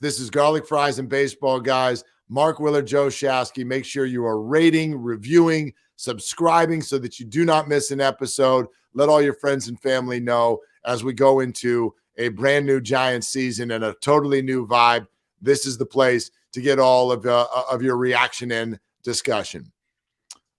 This is Garlic Fries and Baseball, guys. Mark Willard, Joe Shasky. Make sure you are rating, reviewing, subscribing so that you do not miss an episode. Let all your friends and family know as we go into a brand new Giants season and a totally new vibe. This is the place to get all of your reaction and discussion.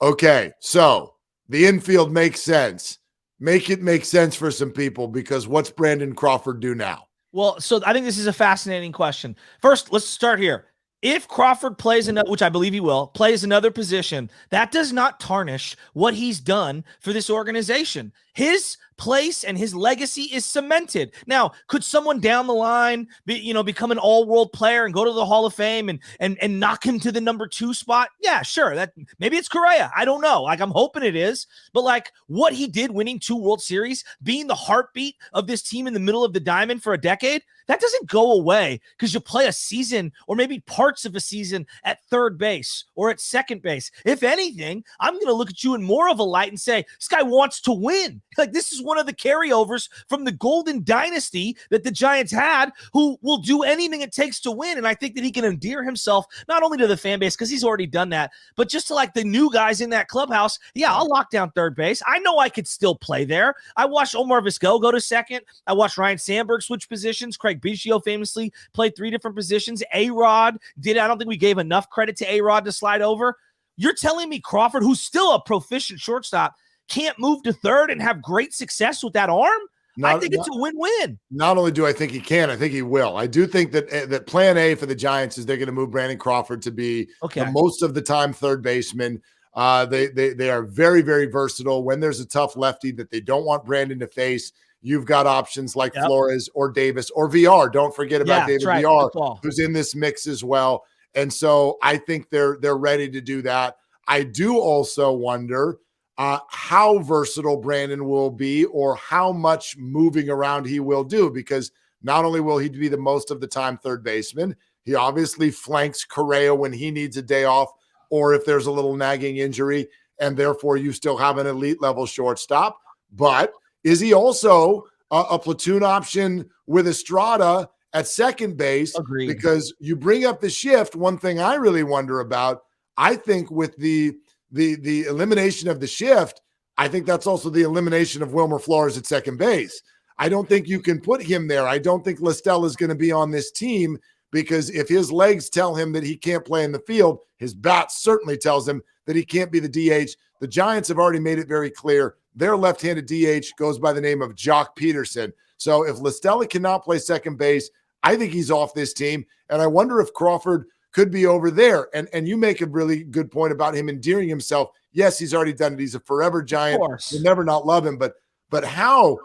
Okay, so the infield makes sense. Make it make sense for some people, because what's Brandon Crawford do now? Well, so I think this is a fascinating question. First, let's start here. If Crawford plays another, which I believe he will, plays another position, that does not tarnish what he's done for this organization. His place and his legacy is cemented. Now, could someone down the line become an all-world player and go to the Hall of Fame and knock him to the number 2 spot? Yeah, sure. That maybe it's Correa. I don't know. Like, I'm hoping it is. But like what he did, winning 2 World Series, being the heartbeat of this team in the middle of the diamond for a decade, that doesn't go away because you play a season or maybe parts of a season at third base or at second base. If anything, I'm going to look at you in more of a light and say, this guy wants to win. Like, this is one of the carryovers from the golden dynasty that the Giants had, who will do anything it takes to win. And I think that he can endear himself not only to the fan base, because he's already done that, but just to like the new guys in that clubhouse. Yeah, I'll lock down third base. I know I could still play there. I watched Omar Vizquel go to second. I watched Ryan Sandberg switch positions. Craig Biggio famously played 3 different positions. A-Rod did. I don't think we gave enough credit to A-Rod to slide over. You're telling me Crawford, who's still a proficient shortstop, can't move to third and have great success with that arm? I think it's a win-win. Not only do I think he can, I think he will. I do think that plan A for the Giants is they're going to move Brandon Crawford to be the most of the time third baseman. They are very, very versatile. When there's a tough lefty that they don't want Brandon to face, you've got options like Flores or Davis or VR. Don't forget about David VR, who's in this mix as well. And so I think they're ready to do that. I do also wonder how versatile Brandon will be, or how much moving around he will do, because not only will he be the most of the time third baseman, he obviously flanks Correa when he needs a day off, or if there's a little nagging injury, and therefore you still have an elite level shortstop. But is he also a platoon option with Estrada at second base? Agreed. Because you bring up the shift. One thing I really wonder about, I think with the elimination of the shift, I think that's also the elimination of Wilmer Flores at second base. I don't think you can put him there. I don't think Listella is going to be on this team, because if his legs tell him that he can't play in the field, his bat certainly tells him that he can't be the DH. The Giants have already made it very clear. Their left-handed DH goes by the name of Jock Peterson. So if Listella cannot play second base, I think he's off this team. And I wonder if Crawford could be over there. And you make a really good point about him endearing himself. Yes, he's already done it. He's a forever Giant. You'll never not love him. But how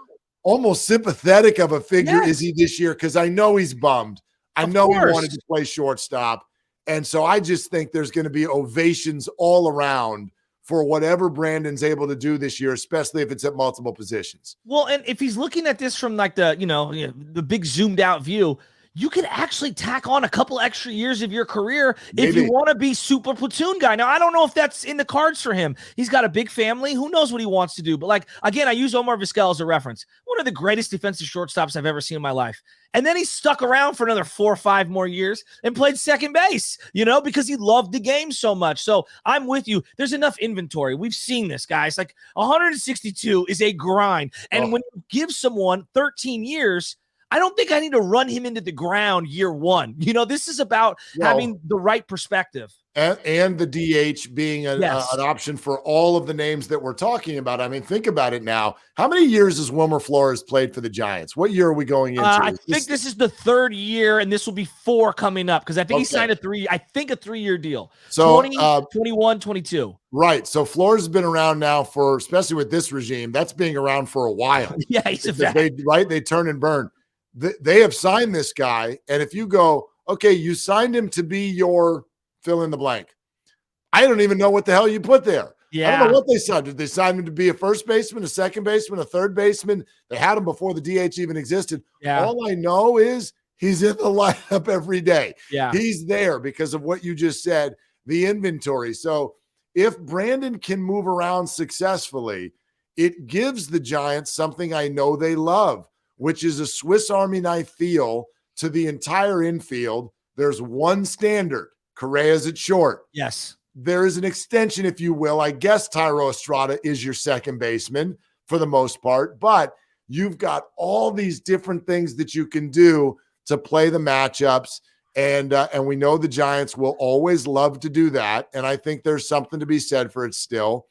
almost sympathetic of a figure is he this year? Because I know he's bummed. I know he wanted to play shortstop. And so I just think there's going to be ovations all around for whatever Brandon's able to do this year, especially if it's at multiple positions. Well, and if he's looking at this from like the big zoomed out view, you could actually tack on a couple extra years of your career if you want to be super platoon guy. Now, I don't know if that's in the cards for him. He's got a big family. Who knows what he wants to do? But like, again, I use Omar Vizquel as a reference. One of the greatest defensive shortstops I've ever seen in my life. And then he stuck around for another 4 or 5 more years and played second base, because he loved the game so much. So I'm with you. There's enough inventory. We've seen this, guys. Like 162 is a grind. And when you give someone 13 years, I don't think I need to run him into the ground year 1. This is about having the right perspective. And the DH being an option for all of the names that we're talking about. I mean, think about it now. How many years has Wilmer Flores played for the Giants? What year are we going into? I think this is the 3rd year, and this will be 4 coming up, because I think he signed a 3-year deal. So 20, 21, 22. Right. So Flores has been around now for, especially with this regime, that's being around for a while. Yeah, he's a vet. They turn and burn. They have signed this guy, and if you go, okay, you signed him to be your fill in the blank. I don't even know what the hell you put there. Yeah. I don't know what they signed. Did they sign him to be a first baseman, a second baseman, a third baseman? They had him before the DH even existed. Yeah. All I know is he's in the lineup every day. Yeah. He's there because of what you just said, the inventory. So if Brandon can move around successfully, it gives the Giants something I know they love, which is a Swiss Army knife feel to the entire infield, there's one standard. Correa's at short. Yes. There is an extension, if you will. I guess Tyro Estrada is your second baseman for the most part, but you've got all these different things that you can do to play the matchups. And we know the Giants will always love to do that. And I think there's something to be said for it still.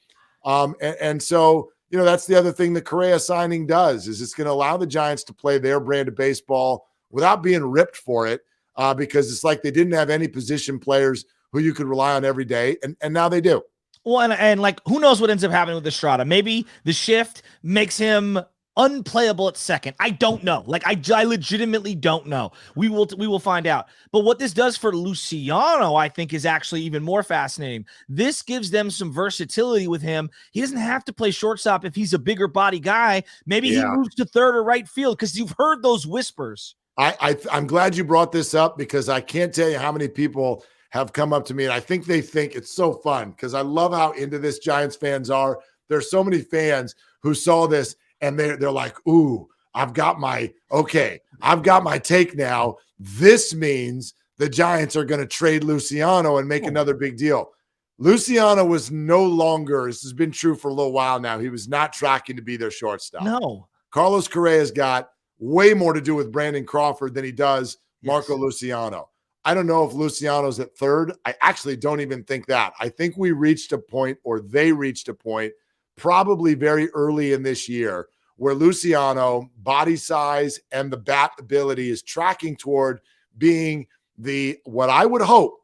And so, that's the other thing the Correa signing does, is it's going to allow the Giants to play their brand of baseball without being ripped for it, because it's like they didn't have any position players who you could rely on every day. And now they do. Well, and like, who knows what ends up happening with Estrada? Maybe the shift makes him unplayable at second. I don't know. Like, I legitimately don't know. We will find out. But what this does for Luciano, I think, is actually even more fascinating. This gives them some versatility with him. He doesn't have to play shortstop if he's a bigger body guy. Maybe he moves to third or right field, because you've heard those whispers. I'm glad you brought this up, because I can't tell you how many people have come up to me, and I think they think it's so fun, because I love how into this Giants fans are. There's so many fans who saw this and they're like, ooh, I've got my take now. This means the Giants are going to trade Luciano and make another big deal. Luciano was no longer, this has been true for a little while now, he was not tracking to be their shortstop. No. Carlos Correa's got way more to do with Brandon Crawford than he does Marco Luciano. I don't know if Luciano's at third. I actually don't even think that. I think we reached a point, or they reached a point, probably very early in this year, where Luciano, body size and the bat ability, is tracking toward being what I would hope.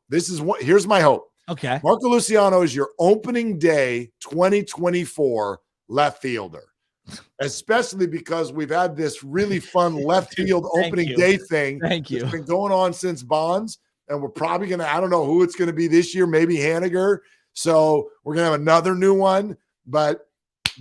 Here's my hope. Okay. Marco Luciano is your opening day 2024 left fielder, especially because we've had this really fun left field opening day thing. Thank you. It's been going on since Bonds, and we're probably going to, I don't know who it's going to be this year, maybe Haniger. So we're going to have another new one, but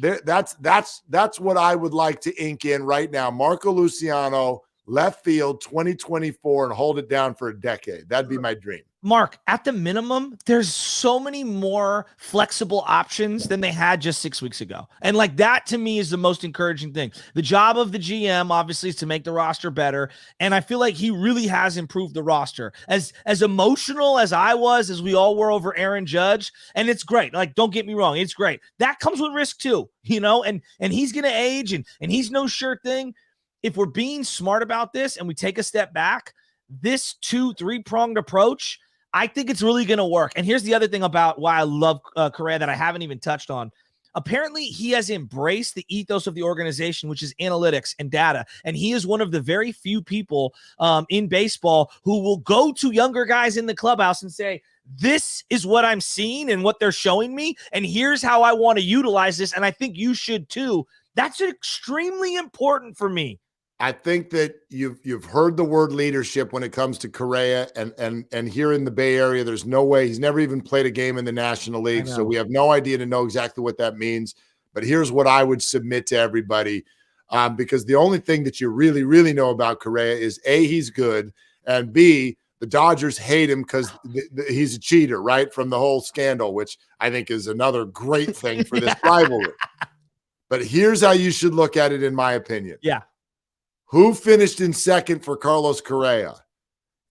that's what I would like to ink in right now. Marco Luciano, left field 2024, and hold it down for a decade. That'd be my dream. Mark, at the minimum, there's so many more flexible options than they had just 6 weeks ago. And like, that to me is the most encouraging thing. The job of the GM, obviously, is to make the roster better. And I feel like he really has improved the roster. As emotional as I was, as we all were over Aaron Judge, and it's great. Like, don't get me wrong, it's great. That comes with risk too, and he's going to age, and he's no sure thing. If we're being smart about this and we take a step back, this 2-3-pronged approach, I think it's really going to work. And here's the other thing about why I love Correa that I haven't even touched on. Apparently, he has embraced the ethos of the organization, which is analytics and data. And he is one of the very few people in baseball who will go to younger guys in the clubhouse and say, this is what I'm seeing and what they're showing me, and here's how I want to utilize this. And I think you should too. That's extremely important for me. I think that you've heard the word leadership when it comes to Correa, and here in the Bay Area, there's no way. He's never even played a game in the National League, so we have no idea to know exactly what that means. But here's what I would submit to everybody, because the only thing that you really, really know about Correa is A, he's good, and B, the Dodgers hate him because he's a cheater, right? From the whole scandal, which I think is another great thing for this rivalry. But here's how you should look at it, in my opinion. Yeah. Who finished in second for Carlos Correa?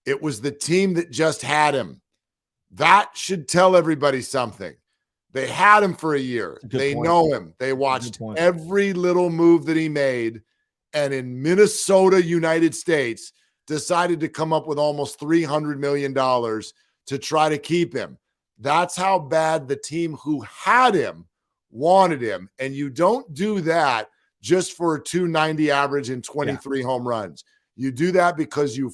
It was the team that just had him. That should tell everybody something. They had him for a year. They know him. They watched every little move that he made. And in Minnesota, United States, decided to come up with almost $300 million to try to keep him. That's how bad the team who had him wanted him. And you don't do that just for a 290 average and 23 home runs. You do that because you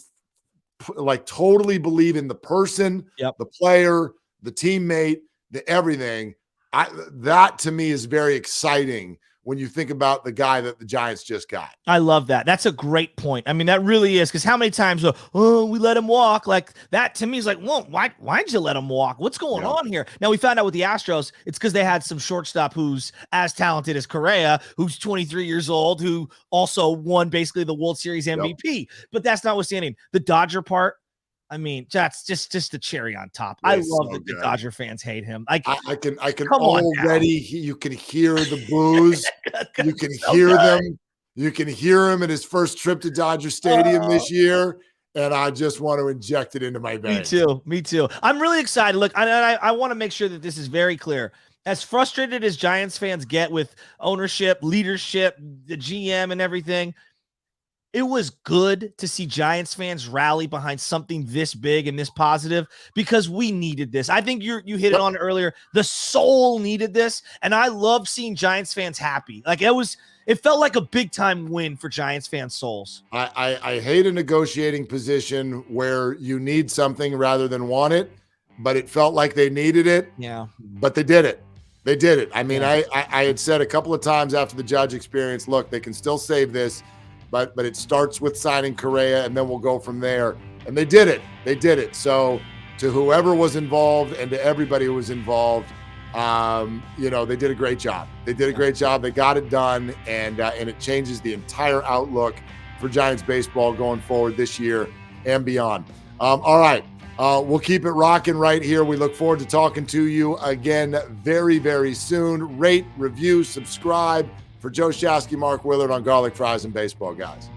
totally believe in the person, the player, the teammate, the everything. That to me is very exciting when you think about the guy that the Giants just got. I love that. That's a great point. I mean, that really is, because how many times, we let him walk? Like, that to me is like, well, why'd you let him walk? What's going on here? Now, we found out with the Astros, it's because they had some shortstop who's as talented as Correa, who's 23 years old, who also won basically the World Series MVP. But that's notwithstanding. The Dodger part, I mean, that's just the cherry on top. I love that the Dodger fans hate him. I can already, you can hear the boos. You can hear them. You can hear him at his first trip to Dodger Stadium this year. and I just want to inject it into my veins. Me too. I'm really excited. Look, I want to make sure that this is very clear. As frustrated as Giants fans get with ownership, leadership, the GM, and everything, it was good to see Giants fans rally behind something this big and this positive, because we needed this. I think you hit it on earlier. The soul needed this, and I love seeing Giants fans happy. Like it felt like a big time win for Giants fans' souls. I hate a negotiating position where you need something rather than want it, but it felt like they needed it. Yeah, but they did it. They did it. I mean, I had said a couple of times after the Judge experience, look, they can still save this. But it starts with signing Correa, and then we'll go from there. And they did it. They did it. So to whoever was involved and to everybody who was involved, they did a great job. They did a great job. They got it done, and it changes the entire outlook for Giants baseball going forward this year and beyond. All right. We'll keep it rocking right here. We look forward to talking to you again very, very soon. Rate, review, subscribe. For Joe Shasky, Mark Willard on Garlic Fries and Baseball Guys.